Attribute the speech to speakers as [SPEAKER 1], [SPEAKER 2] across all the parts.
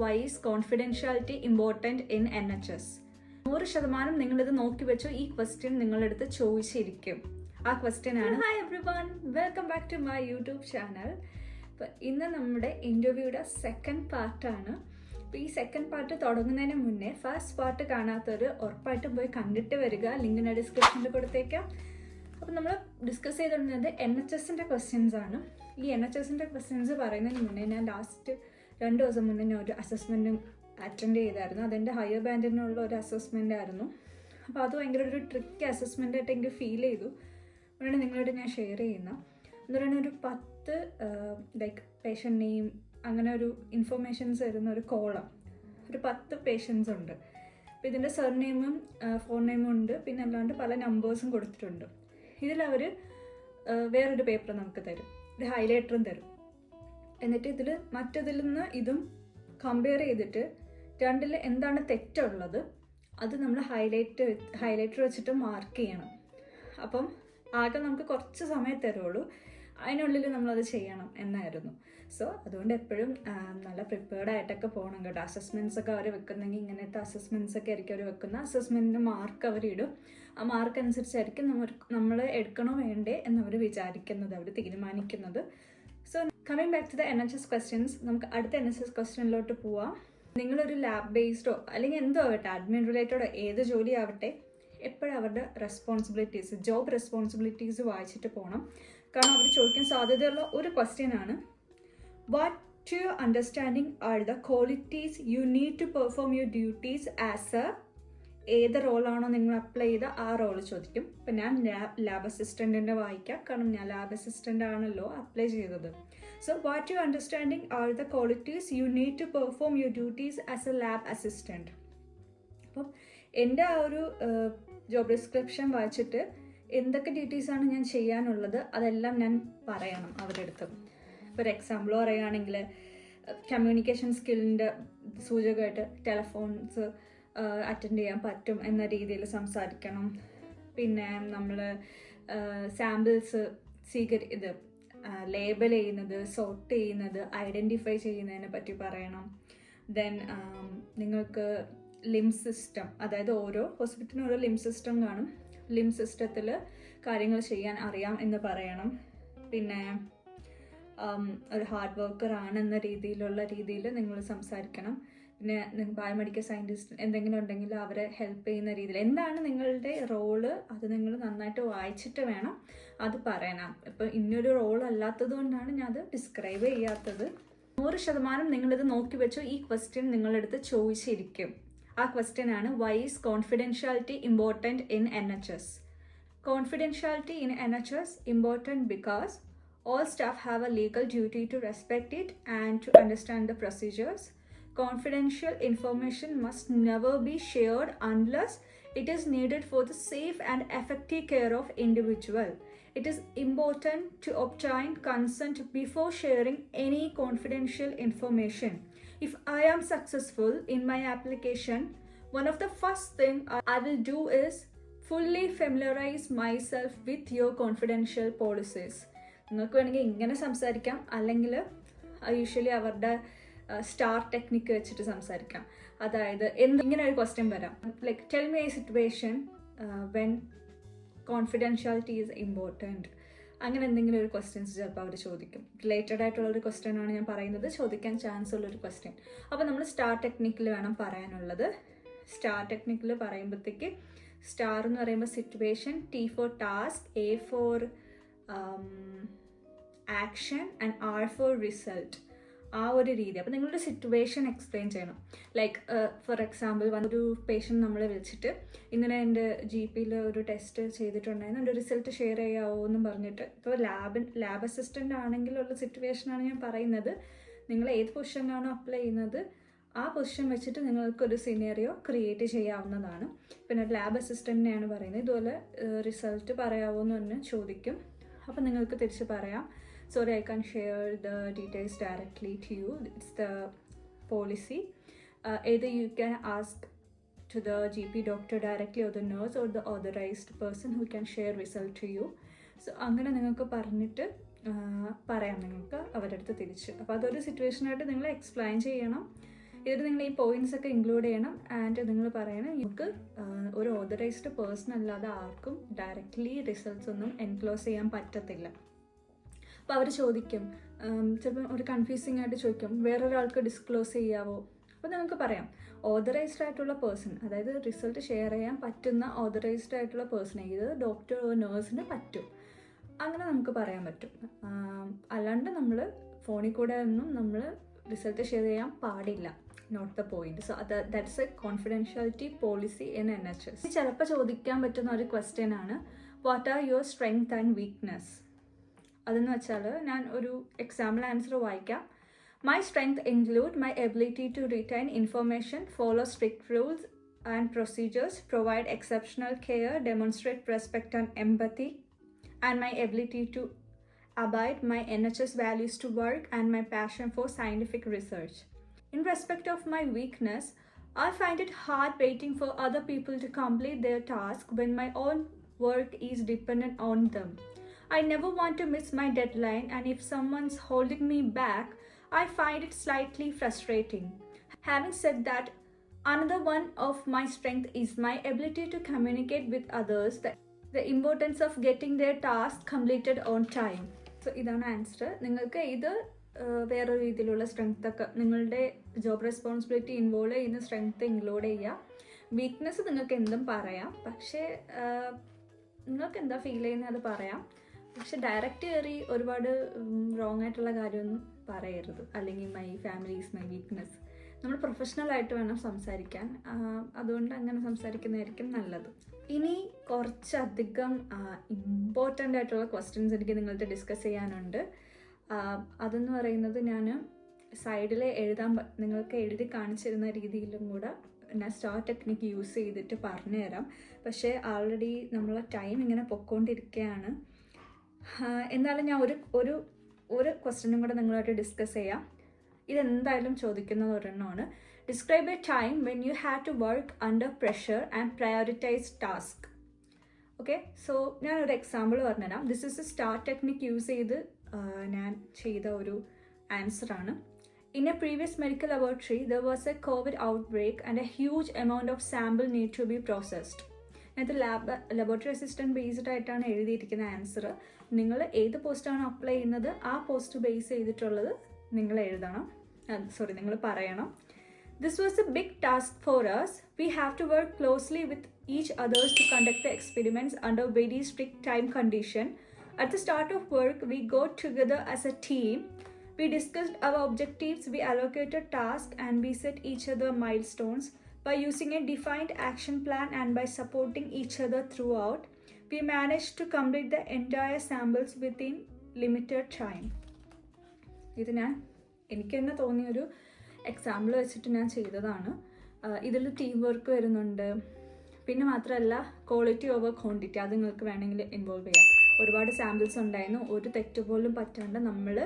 [SPEAKER 1] Why is confidentiality important in NHS? 100% നിങ്ങളിത് നോക്കി വെച്ചോ. ഈ ക്വസ്റ്റ്യൻ നിങ്ങളെടുത്ത് ചോദിച്ചിരിക്കും. ആ ക്വസ്റ്റ്യൻ ആണ്, hi everyone, welcome back to my YouTube channel. അപ്പോൾ ഇന്ന് നമ്മുടെ ഇൻ്റർവ്യൂയുടെ സെക്കൻഡ് പാർട്ടാണ്. അപ്പോൾ ഈ സെക്കൻഡ് പാർട്ട് തുടങ്ങുന്നതിന് മുന്നേ ഫസ്റ്റ് പാർട്ട് കാണാത്തവർ ഉറപ്പായിട്ടും പോയി കണ്ടിട്ട് വരിക. ലിങ്ക് ഞാൻ ഡിസ്ക്രിപ്ഷനിൽ കൊടുത്തേക്കാം. അപ്പോൾ നമ്മൾ ഡിസ്കസ് ചെയ്തുകൊണ്ടിരുന്നത് NHSൻ്റെ ക്വസ്റ്റ്യൻസ് ആണ്. ഈ NHSൻ്റെ ക്വസ്റ്റ്യൻസ് പറയുന്നതിന് മുന്നേ ഞാൻ ലാസ്റ്റ് 2 ദിവസം മുന്നേ ഞാൻ ഒരു അസസ്മെൻറ്റും അറ്റൻഡ് ചെയ്തായിരുന്നു. അതെൻ്റെ ഹയർ ബാൻഡിനുള്ള ഒരു അസസ്മെൻ്റ് ആയിരുന്നു. അപ്പോൾ അത് ഭയങ്കര ഒരു ട്രിക്കി അസസ്മെൻ്റ് ആയിട്ട് എനിക്ക് ഫീൽ ചെയ്തു. അതുകൊണ്ട് നിങ്ങളോട് ഞാൻ ഷെയർ ചെയ്യുന്ന എന്ന് പറയുന്ന ഒരു 10 ലൈക്ക് പേഷ്യൻ്റ് നെയിം അങ്ങനെ ഒരു ഇൻഫർമേഷൻസ് വരുന്ന ഒരു കോളം, ഒരു 10 പേഷ്യൻസ് ഉണ്ട്. അപ്പോൾ ഇതിൻ്റെ സർനെയിമും ഫോൺ നെയിമും ഉണ്ട്, പിന്നെ അല്ലാണ്ട് പല നമ്പേഴ്സും കൊടുത്തിട്ടുണ്ട്. ഇതിലവർ വേറൊരു പേപ്പർ നമുക്ക് തരും, ഒരു ഹൈലൈറ്ററും തരും. എന്നിട്ട് ഇതിൽ മറ്റതിൽ നിന്ന് ഇതും കമ്പയർ ചെയ്തിട്ട് രണ്ടിൽ എന്താണ് തെറ്റുള്ളത് അത് നമ്മൾ ഹൈലൈറ്റർ വെച്ചിട്ട് മാർക്ക് ചെയ്യണം. അപ്പം ആകെ നമുക്ക് കുറച്ച് സമയം തരുള്ളൂ, അതിനുള്ളിൽ നമ്മളത് ചെയ്യണം എന്നായിരുന്നു. സോ അതുകൊണ്ട് എപ്പോഴും നല്ല പ്രിപ്പയർഡ് ആയിട്ടൊക്കെ പോകണം കേട്ടോ. അസസ്മെൻറ്റ്സ് ഒക്കെ അവർ വെക്കുന്നെങ്കിൽ ഇങ്ങനത്തെ അസസ്മെൻറ്റ്സ് ഒക്കെ ആയിരിക്കും അവർ വെക്കുന്ന. അസസ്മെൻറ്റിന് മാർക്ക് അവരിടും. ആ മാർക്ക് അനുസരിച്ചായിരിക്കും നമ്മൾ എടുക്കണോ വേണ്ടേ എന്നവർ വിചാരിക്കുന്നത്, അവർ തീരുമാനിക്കുന്നത്. So coming back to the NHS questions, നമുക്ക് അടുത്ത NHS ക്വസ്റ്റ്യനിലോട്ട് പോവാം. നിങ്ങളൊരു ലാബ് ബേസ്ഡോ അല്ലെങ്കിൽ എന്തോ ആവട്ടെ, അഡ്മിൻ റിലേറ്റഡോ ഏത് ജോലി ആവട്ടെ, എപ്പോഴും അവരുടെ റെസ്പോൺസിബിലിറ്റീസ്, ജോബ് റെസ്പോൺസിബിലിറ്റീസ് വായിച്ചിട്ട് പോകണം. കാരണം അവർ ചോദിക്കാൻ സാധ്യതയുള്ള ഒരു ക്വസ്റ്റ്യൻ ആണ്, what to your understanding are the qualities you need to perform your duties as a, ഏത് റോളാണോ നിങ്ങൾ അപ്ലൈ ചെയ്ത ആ റോള് ചോദിക്കും. ഇപ്പം ഞാൻ ലാബ് അസിസ്റ്റൻറ്റിൻ്റെ വായിക്കാം, കാരണം ഞാൻ ലാബ് അസിസ്റ്റൻ്റ് ആണല്ലോ അപ്ലൈ ചെയ്തത്. So what you understanding are the qualities you need to perform your duties as a lab assistant. അപ്പം എൻ്റെ ആ ഒരു ജോബ് ഡിസ്ക്രിപ്ഷൻ വായിച്ചിട്ട് എന്തൊക്കെ ഡ്യൂട്ടീസാണ് ഞാൻ ചെയ്യാനുള്ളത് അതെല്ലാം ഞാൻ പറയണം അവരുടെ അടുത്ത്. ഇപ്പോൾ ഒരു എക്സാമ്പിൾ പറയുകയാണെങ്കിൽ കമ്മ്യൂണിക്കേഷൻ സ്കില്ലിൻ്റെ സൂചകമായിട്ട് ടെലഫോൺസ് അറ്റൻഡ് ചെയ്യാൻ പറ്റും എന്ന രീതിയിൽ സംസാരിക്കണം. പിന്നെ നമ്മൾ സാമ്പിൾസ് ലേബൽ ചെയ്യുന്നത്, സോർട്ട് ചെയ്യുന്നത്, ഐഡൻറ്റിഫൈ ചെയ്യുന്നതിനെ പറ്റി പറയണം. ദെൻ നിങ്ങൾക്ക് ലിം സിസ്റ്റം, അതായത് ഓരോ ഹോസ്പിറ്റലിനും ഓരോ ലിം സിസ്റ്റം കാണും. ലിം സിസ്റ്റത്തിൽ കാര്യങ്ങൾ ചെയ്യാൻ അറിയാം എന്ന് പറയണം. പിന്നെ ഒരു ഹാർഡ് വർക്കർ ആണെന്ന രീതിയിൽ നിങ്ങൾ സംസാരിക്കണം. പിന്നെ ബയോമെഡിക്കൽ സയൻറ്റിസ്റ്റ് എന്തെങ്കിലും ഉണ്ടെങ്കിൽ അവരെ ഹെൽപ്പ് ചെയ്യുന്ന രീതിയിൽ എന്താണ് നിങ്ങളുടെ റോള് അത് നിങ്ങൾ നന്നായിട്ട് വായിച്ചിട്ട് വേണം അത് പറയാൻ. ഇപ്പം ഇന്നൊരു റോൾ അല്ലാത്തത് കൊണ്ടാണ് ഞാൻ അത് ഡിസ്ക്രൈബ് ചെയ്യാത്തത്. 100% നിങ്ങളിത് നോക്കി വെച്ചോ. ഈ ക്വസ്റ്റ്യൻ നിങ്ങളെടുത്ത് ചോദിച്ചിരിക്കും. ആ ക്വസ്റ്റ്യൻ ആണ്, why is confidentiality important in NHS? Confidentiality in NHS important because all staff have a legal duty to respect it and to understand the procedures. Confidential information must never be shared unless it is needed for the safe and effective care of individual. It is important to obtain consent before sharing any confidential information. If I am successful in my application, one of the first thing I will do is fully familiarize myself with your confidential policies. നിങ്ങൾക്ക് വേണമെങ്കിൽ ഇങ്ങനെ സംസാരിക്കാം, അല്ലെങ്കിൽ usually അവരുടെ star technique വെച്ചിട്ട് സംസാരിക്കാം. അതായത് ഇങ്ങനെ ഒരു ക്വസ്റ്റ്യൻ വരാം, like tell me A situation when confidentiality is important. അങ്ങനെ എന്തെങ്കിലും ഒരു ക്വസ്റ്റ്യൻസ് ചിലപ്പോൾ അവർ ചോദിക്കും. റിലേറ്റഡ് ആയിട്ടുള്ളൊരു ക്വസ്റ്റ്യൻ ആണ് ഞാൻ പറയുന്നത്, ചോദിക്കാൻ ചാൻസ് ഉള്ളൊരു ക്വസ്റ്റ്യൻ. അപ്പോൾ നമ്മൾ സ്റ്റാർ ടെക്നിക്കിൽ വേണം പറയാനുള്ളത്. സ്റ്റാർ ടെക്നിക്കിൽ പറയുമ്പോഴത്തേക്ക് സ്റ്റാർ എന്ന് പറയുമ്പോൾ situation, T for task, A for action and R for result. ആ ഒരു രീതി. അപ്പോൾ നിങ്ങളുടെ സിറ്റുവേഷൻ എക്സ്പ്ലെയിൻ ചെയ്യണം. ലൈക്ക് ഫോർ എക്സാമ്പിൾ ഒരു പേഷ്യൻ്റ് നമ്മളെ വിളിച്ചിട്ട് ഇങ്ങനെ എൻ്റെ GPയിൽ ഒരു ടെസ്റ്റ് ചെയ്തിട്ടുണ്ടായിരുന്നു, എൻ്റെ റിസൾട്ട് ഷെയർ ചെയ്യാമോ എന്നും പറഞ്ഞിട്ട്. ഇപ്പോൾ ലാബ് അസിസ്റ്റൻ്റ് ആണെങ്കിലുള്ള സിറ്റുവേഷനാണ് ഞാൻ പറയുന്നത്. നിങ്ങൾ ഏത് പൊസിഷനിലാണോ അപ്ലൈ ചെയ്യുന്നത് ആ പൊസിഷൻ വെച്ചിട്ട് നിങ്ങൾക്കൊരു സിനാരിയോ ക്രിയേറ്റ് ചെയ്യാവുന്നതാണ്. പിന്നെ ലാബ് അസിസ്റ്റൻറ്റിനെയാണ് പറയുന്നത്, ഇതുപോലെ റിസൾട്ട് പറയാമോ എന്ന് തന്നെ ചോദിക്കും. അപ്പോൾ നിങ്ങൾക്ക് തിരിച്ച് പറയാം, sorry I can't share the details directly to you, it's the policy. Either you can ask to the GP doctor directly or the nurse or the authorized person who can share result to you. So അങ്ങനെ നിങ്ങൾക്ക് പറഞ്ഞിട്ട് പറയാം നിങ്ങൾക്ക് അവരുടെ അടുത്ത് തിരിച്ച്. അപ്പോൾ അതൊരു സിറ്റുവേഷനായിട്ട് നിങ്ങൾ എക്സ്പ്ലെയിൻ ചെയ്യണം. ഇതിൽ നിങ്ങൾ ഈ പോയിന്റ്സ് ഒക്കെ ഇൻക്ലൂഡ് ചെയ്യണം. ആൻഡ് നിങ്ങൾ പറയണം നമുക്ക് ഒരു ഓതറൈസ്ഡ് പേഴ്സൺ അല്ലാതെ ആർക്കും ഡയറക്റ്റ്ലി റിസൾട്ട്സ് ഒന്നും എൻക്ലോസ് ചെയ്യാൻ പറ്റത്തില്ല. അപ്പോൾ അവർ ചോദിക്കും, ചിലപ്പം ഒരു കൺഫ്യൂസിങ് ആയിട്ട് ചോദിക്കും, വേറൊരാൾക്ക് ഡിസ്ക്ലോസ് ചെയ്യാവോ? അപ്പോൾ നമുക്ക് പറയാം ഓതറൈസ്ഡ് ആയിട്ടുള്ള പേഴ്സൺ, അതായത് റിസൾട്ട് ഷെയർ ചെയ്യാൻ പറ്റുന്ന ഓതറൈസ്ഡ് ആയിട്ടുള്ള പേഴ്സൺ, ഇത് ഡോക്ടറോ നേഴ്സിന് പറ്റും, അങ്ങനെ നമുക്ക് പറയാൻ പറ്റും. അല്ലാണ്ട് നമ്മൾ ഫോണിൽ കൂടെ ഒന്നും നമ്മൾ റിസൾട്ട് ഷെയർ ചെയ്യാൻ പാടില്ല. Note the point. So that's a confidentiality policy in NHS. ചിലപ്പോൾ ചോദിക്കാൻ പറ്റുന്ന ഒരു ക്വസ്റ്റ്യൻ ആണ്, what are your strength and weakness? അതെന്ന് വെച്ചാൽ ഞാൻ ഒരു എക്സാമ്പിൾ ആൻസർ വായിക്കാം. My strength include my ability to retain information, follow strict rules and procedures, provide exceptional care, demonstrate respect and empathy, and my ability to abide my NHS values to work and my passion for scientific research. In respect of my weakness, I find it hard waiting for other people to complete their task when my own work is dependent on them. I never want to miss my deadline, and if someone's holding me back, I find it slightly frustrating. Having said that, another one of my strength is my ability to communicate with others, the importance of getting their task completed on time. So ഇതാണ് answer. നിങ്ങൾക്ക് ഇത് വേറെ രീതിയിലുള്ള strength ഒക്കെ നിങ്ങളുടെ job responsibility involve ചെയ്യുന്ന strength include ചെയ്യുക. Weakness നിങ്ങൾക്ക് എന്തും പറയാം, പക്ഷേ നിങ്ങൾക്ക് എന്താ ഫീൽ ചെയ്യുന്നത് അത് പറയാം. പക്ഷെ ഡയറക്റ്റ് കയറി ഒരുപാട് റോങ് ആയിട്ടുള്ള കാര്യമൊന്നും പറയരുത്. അല്ലെങ്കിൽ my family is my weakness. നമ്മൾ പ്രൊഫഷണലായിട്ട് വേണം സംസാരിക്കാൻ. അതുകൊണ്ട് അങ്ങനെ സംസാരിക്കുന്നതായിരിക്കും നല്ലത്. ഇനി കുറച്ചധികം ഇമ്പോർട്ടൻ്റ് ആയിട്ടുള്ള ക്വസ്റ്റ്യൻസ് എനിക്ക് നിങ്ങളുടെ ഡിസ്കസ് ചെയ്യാനുണ്ട്. അതെന്ന് പറയുന്നത് ഞാൻ സൈഡിൽ നിങ്ങൾക്ക് എഴുതി കാണിച്ചിരുന്ന രീതിയിലും കൂടെ ഞാൻ സ്റ്റാർ ടെക്നിക്ക് യൂസ് ചെയ്തിട്ട് പറഞ്ഞുതരാം. പക്ഷേ ആൾറെഡി നമ്മളെ ടൈം ഇങ്ങനെ പൊയ്ക്കൊണ്ടിരിക്കുകയാണ്. എന്നാലും ഞാൻ ഒരു ക്വസ്റ്റ്യനും കൂടെ നിങ്ങളുമായിട്ട് ഡിസ്കസ് ചെയ്യാം. ഇതെന്തായാലും ചോദിക്കുന്നത് ഒരെണ്ണമാണ്. Describe a time when you had to work under pressure and prioritise task. Okay, so ഞാനൊരു എക്സാമ്പിൾ പറഞ്ഞുതരാം. This is a star technique use ചെയ്ത് ഞാൻ ചെയ്ത ഒരു ആൻസറാണ്. In a previous medical laboratory, there was a COVID outbreak and a huge amount of sample need to be processed. ഇത് laboratory assistant based ആയിട്ടാണ് എഴുതിയിരിക്കുന്ന ആൻസർ. നിങ്ങൾ ഏത് പോസ്റ്റാണ് അപ്ലൈ ചെയ്യുന്നത് ആ പോസ്റ്റ് ബേസ് ചെയ്തിട്ടുള്ളത് നിങ്ങൾ എഴുതണം. നിങ്ങൾ പറയണം. This was a big task for us. We have to work closely with each others to conduct the experiments under very strict time condition. At the start of work, we got together as a team. We discussed our objectives, we allocated tasks, and we set each other milestones. By using a defined action plan and by supporting each other throughout, we managed to complete the entire samples within limited time. ഇത് എനിക്ക് തന്നെ തോന്നിയൊരു example വെച്ചിട്ട് ഞാൻ ചെയ്തതാണ്. ഇതിൽ team work വരുന്നുണ്ട്. പിന്നെ മാത്രമല്ല ക്വാളിറ്റി ഓവർ ക്വാണ്ടിറ്റി, അത് നിങ്ങൾക്ക് വേണമെങ്കിൽ ഇൻവോൾവ് ചെയ്യാം. ഒരുപാട് സാമ്പിൾസ് ഉണ്ടായിരുന്നു, ഒരു തെറ്റ് പോലും പറ്റാണ്ട് നമ്മൾ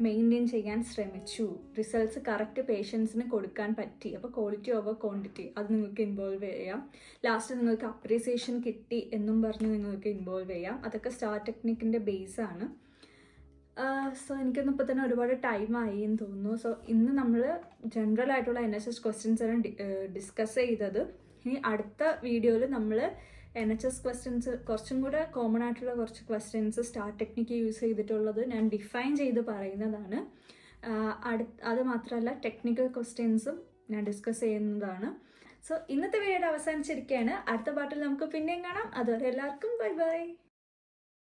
[SPEAKER 1] മെയിൻറ്റെയിൻ ചെയ്യാൻ ശ്രമിച്ചു. റിസൾട്ട്സ് കറക്റ്റ് പേഷ്യൻസിന് കൊടുക്കാൻ പറ്റി. അപ്പോൾ ക്വാളിറ്റി ഓവർ ക്വാണ്ടിറ്റി അത് നിങ്ങൾക്ക് ഇൻവോൾവ് ചെയ്യാം. ലാസ്റ്റ് നിങ്ങൾക്ക് അപ്രീസിയേഷൻ കിട്ടി എന്നും പറഞ്ഞ് നിങ്ങൾക്ക് ഇൻവോൾവ് ചെയ്യാം. അതൊക്കെ സ്റ്റാർ ടെക്നിക്കിൻ്റെ ബേസാണ്. സോ എനിക്കൊന്നും ഇപ്പോൾ തന്നെ ഒരുപാട് ടൈമായി എന്ന് തോന്നുന്നു. സോ ഇന്ന് നമ്മൾ ജനറൽ ആയിട്ടുള്ള NHS ക്വസ്റ്റ്യൻസ് ആണ് ഡിസ്കസ് ചെയ്തത്. ഇനി അടുത്ത വീഡിയോയിൽ നമ്മൾ NHS ക്വസ്റ്റ്യൻസ് കുറച്ചും കൂടെ കോമൺ ആയിട്ടുള്ള കുറച്ച് ക്വസ്റ്റ്യൻസ് സ്റ്റാർ ടെക്നിക്ക് യൂസ് ചെയ്തിട്ടുള്ളത് ഞാൻ ഡിഫൈൻ ചെയ്ത് പറയുന്നതാണ്. അത് മാത്രമല്ല ടെക്നിക്കൽ ക്വസ്റ്റ്യൻസും ഞാൻ ഡിസ്കസ് ചെയ്യുന്നതാണ്. സോ ഇന്നത്തെ വീഡിയോ അവസാനിച്ചിരിക്കുകയാണ്. അടുത്ത പാട്ടിൽ നമുക്ക് പിന്നെയും കാണാം. അതുവരെ എല്ലാവർക്കും ബൈ ബൈ.